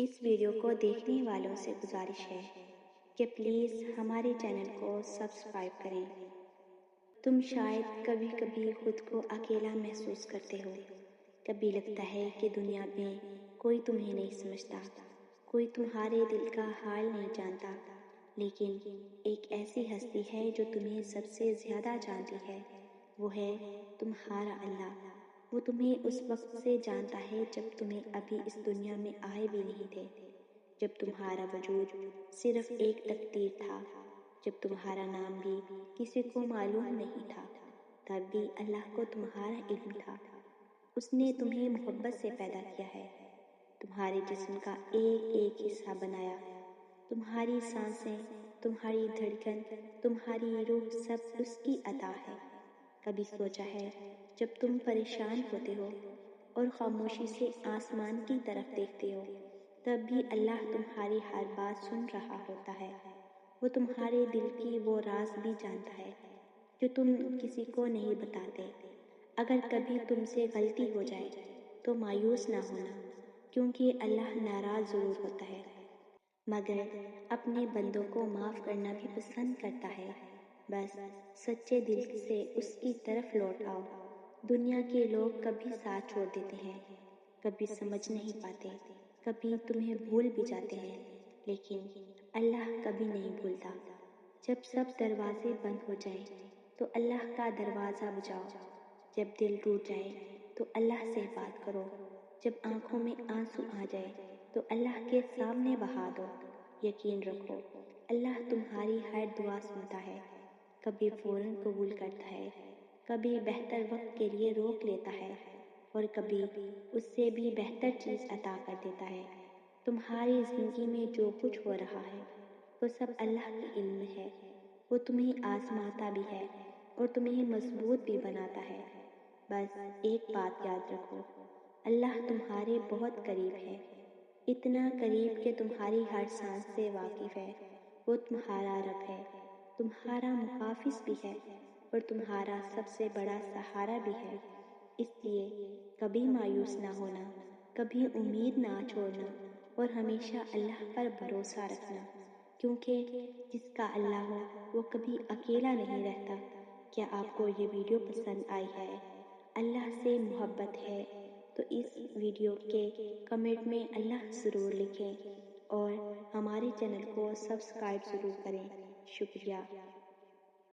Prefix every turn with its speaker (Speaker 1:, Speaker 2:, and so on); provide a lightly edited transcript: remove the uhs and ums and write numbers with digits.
Speaker 1: اس video کو دیکھنے والوں سے گزارش ہے کہ پلیز ہمارے چینل کو سبسکرائب کریں۔ تم شاید کبھی کبھی خود کو اکیلا محسوس کرتے ہو۔ کبھی لگتا ہے کہ دنیا میں کوئی تمہیں نہیں سمجھتا، کوئی تمہارے دل کا حال نہیں جانتا، لیکن ایک ایسی ہستی ہے جو تمہیں سب سے زیادہ جانتی ہے، وہ ہے تمہارا اللہ۔ وہ تمہیں اس وقت سے جانتا ہے جب تمہیں ابھی اس دنیا میں آئے بھی نہیں تھے، جب تمہارا وجود صرف ایک تقدیر تھا، جب تمہارا نام بھی کسی کو معلوم نہیں تھا، تب بھی اللہ کو تمہارا علم تھا۔ اس نے تمہیں محبت سے پیدا کیا ہے، تمہارے جسم کا ایک ایک حصہ بنایا، تمہاری سانسیں، تمہاری دھڑکن، تمہاری روح سب اس کی عطا ہے۔ کبھی سوچا ہے جب تم پریشان ہوتے ہو اور خاموشی سے آسمان کی طرف دیکھتے ہو، تب بھی اللہ تمہاری ہر بات سن رہا ہوتا ہے۔ وہ تمہارے دل کی وہ راز بھی جانتا ہے جو تم کسی کو نہیں بتاتے۔ اگر کبھی تم سے غلطی ہو جائے تو مایوس نہ ہونا، کیونکہ اللہ ناراض ضرور ہوتا ہے مگر اپنے بندوں کو معاف کرنا بھی پسند کرتا ہے۔ بس سچے دل سے اس کی طرف لوٹ آؤ۔ دنیا کے لوگ کبھی ساتھ چھوڑ دیتے ہیں، کبھی سمجھ نہیں پاتے، کبھی تمہیں بھول بھی جاتے ہیں، لیکن اللہ کبھی نہیں بھولتا۔ جب سب دروازے بند ہو جائیں تو اللہ کا دروازہ بجاؤ۔ جب دل ٹوٹ جائے تو اللہ سے بات کرو۔ جب آنکھوں میں آنسو آ جائے تو اللہ کے سامنے بہا دو۔ یقین رکھو، اللہ تمہاری ہر دعا سنتا ہے، کبھی فوراً قبول کرتا ہے، کبھی بہتر وقت کے لیے روک لیتا ہے، اور کبھی اس سے بھی بہتر چیز عطا کر دیتا ہے۔ تمہاری زندگی میں جو کچھ ہو رہا ہے وہ سب اللہ کے علم میں ہے۔ وہ تمہیں آزماتا بھی ہے اور تمہیں مضبوط بھی بناتا ہے۔ بس ایک بات یاد رکھو، اللہ تمہارے بہت قریب ہے، اتنا قریب کہ تمہاری ہر سانس سے واقف ہے۔ وہ تمہارا رب ہے، تمہارا محافظ بھی ہے، اور تمہارا سب سے بڑا سہارا بھی ہے۔ اس لیے کبھی مایوس نہ ہونا، کبھی امید نہ چھوڑنا، اور ہمیشہ اللہ پر بھروسہ رکھنا، کیونکہ جس کا اللہ ہو وہ کبھی اکیلا نہیں رہتا۔ کیا آپ کو یہ ویڈیو پسند آئی ہے؟ اللہ سے محبت ہے تو اس ویڈیو کے کمنٹ میں اللہ ضرور لکھیں اور ہمارے چینل کو سبسکرائب ضرور کریں۔ شکریہ۔